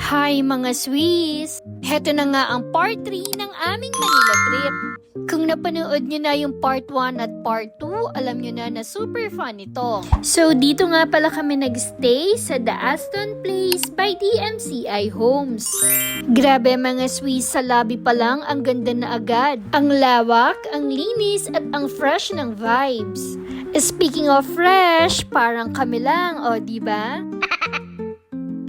Hi mga Swiss! Heto na nga ang part 3 ng aming Manila trip. Kung napanood nyo na yung part 1 at part 2, alam nyo na super fun ito. So dito nga pala kami nagstay sa The Aston Place by DMCI Homes. Grabe mga Swiss, sa lobby pa lang ang ganda na agad. Ang lawak, ang linis at ang fresh ng vibes. Speaking of fresh, parang kami lang, o diba?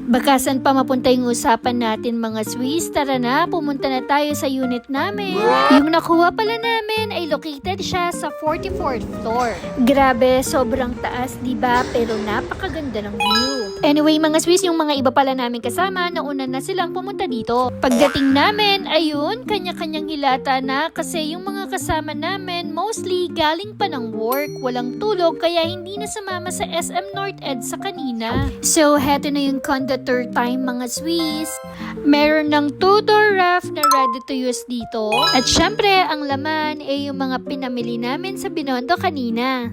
Bakasan pa mapunta yung usapan natin mga Swiss. Tara na, pumunta na tayo sa unit namin. Yung nakuha pala namin ay located siya sa 44th floor. Grabe, sobrang taas, diba? Pero napakaganda ng view. Anyway mga Swiss, yung mga iba pala namin kasama, nauna na silang pumunta dito. Pagdating namin, ayun, kanya-kanyang hilata na kasi yung mga kasama namin mostly galing pa ng work, walang tulog, kaya hindi na sumama sa SM North EDSA kanina. So, heto na yung condo tour time mga Swiss. Meron ng 2-door ref na ready to use dito. At syempre, ang laman ay yung mga pinamili namin sa Binondo kanina.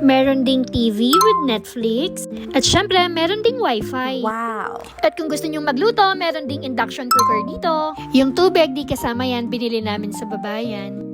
Meron ding TV with Netflix. At syempre, meron ding wifi. Wow! At kung gusto nyong magluto, meron ding induction cooker dito. Yung tubig, di kasama yan, binili namin sa babayan.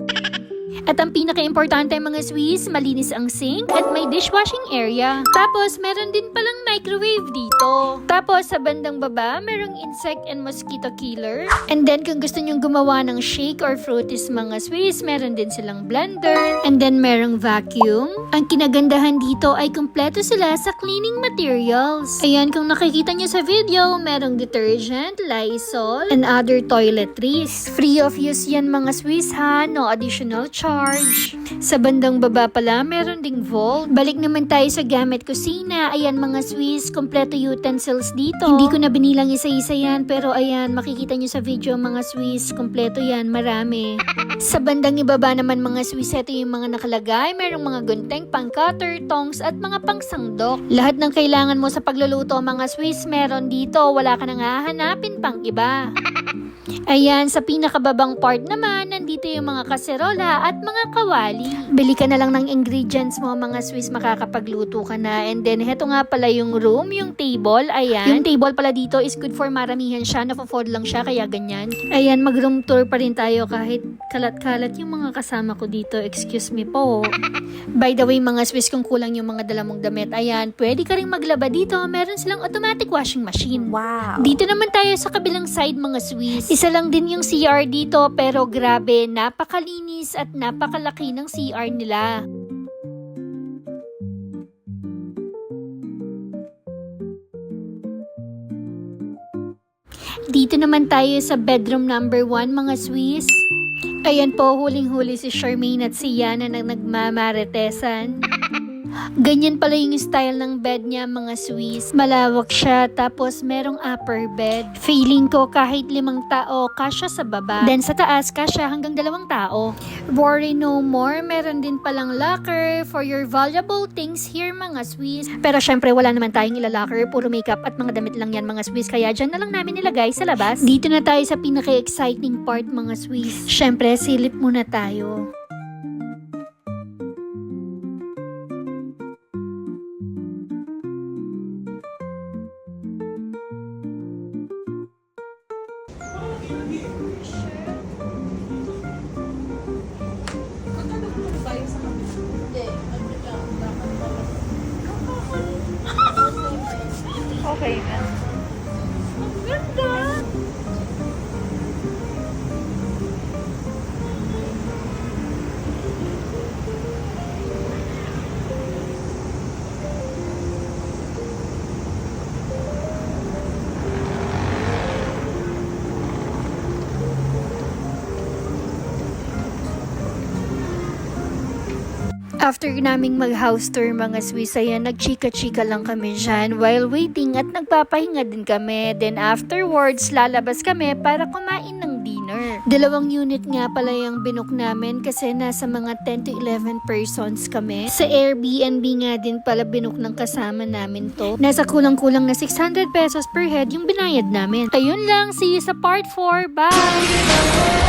At ang pinaka-importante mga Swiss, malinis ang sink at may dishwashing area. Tapos, meron din palang microwave dito. Tapos, sa bandang baba, merong insect and mosquito killer. And then, kung gusto nyong gumawa ng shake or fruities mga Swiss, meron din silang blender. And then, merong vacuum. Ang kinagandahan dito ay kumpleto sila sa cleaning materials. Ayan, kung nakikita nyo sa video, merong detergent, Lysol, and other toiletries. Free of use yan mga Swiss ha, no additional charge. Sa bandang baba pala, meron ding vault. Balik naman tayo sa gamit kusina. Ayan mga Swiss, kompleto utensils dito. Hindi ko na binilang isa-isa yan, pero ayan, makikita nyo sa video mga Swiss, kompleto yan, marami. Sa bandang ibaba naman mga Swiss, ito yung mga nakalagay. Merong mga gunting, pang-cutter, tongs, at mga pang-sangdok. Lahat ng kailangan mo sa pagluluto mga Swiss, meron dito. Wala ka nang hahanapin pang iba. Ayan, sa pinakababang part naman, nandito yung mga kaserola at mga kawali. Bili ka na lang ng ingredients mo mga Swiss, makakapagluto ka na. And then, heto nga pala yung room, yung table. Ayan, yung table pala dito is good for maramihan siya. Nafo-fold lang siya, kaya ganyan. Ayan, mag-room tour pa rin tayo kahit kalat-kalat yung mga kasama ko dito. Excuse me po. By the way mga Swiss, kung kulang yung mga dala mong damit, ayan, pwede ka rin maglaba dito. Meron silang automatic washing machine. Wow! Dito naman tayo sa kabilang side mga Swiss. Isa lang din yung CR dito, pero grabe, napakalinis at napakalaki ng CR nila. Dito naman tayo sa bedroom number 1 mga Swiss. Ayan po, huling-huli si Charmaine at si Yana na nagmamaritesan. Ganyan pala yung style ng bed niya mga Swiss. Malawak siya, tapos merong upper bed. Feeling ko kahit 5 tao, kasya sa baba. Then sa taas, kasya hanggang 2 tao. Worry no more, meron din palang locker for your valuable things here mga Swiss. Pero syempre wala naman tayong ilalocker, puro makeup at mga damit lang yan mga Swiss. Kaya dyan na lang namin nilagay sa labas. Dito na tayo sa pinaka-exciting part mga Swiss. Syempre, silip muna tayo. Okay na. Ang ganda! After naming mag-house tour mga Swiss, ayan, nagchika-chika lang kami dyan while waiting at nagpapahinga din kami. Then afterwards, lalabas kami para kumain ng dinner. 2 unit nga pala yung binook namin kasi nasa mga 10 to 11 persons kami. Sa Airbnb nga din pala binook ng kasama namin to. Nasa kulang-kulang na 600 pesos per head yung binayad namin. Ayun lang, see you sa part 4. Bye!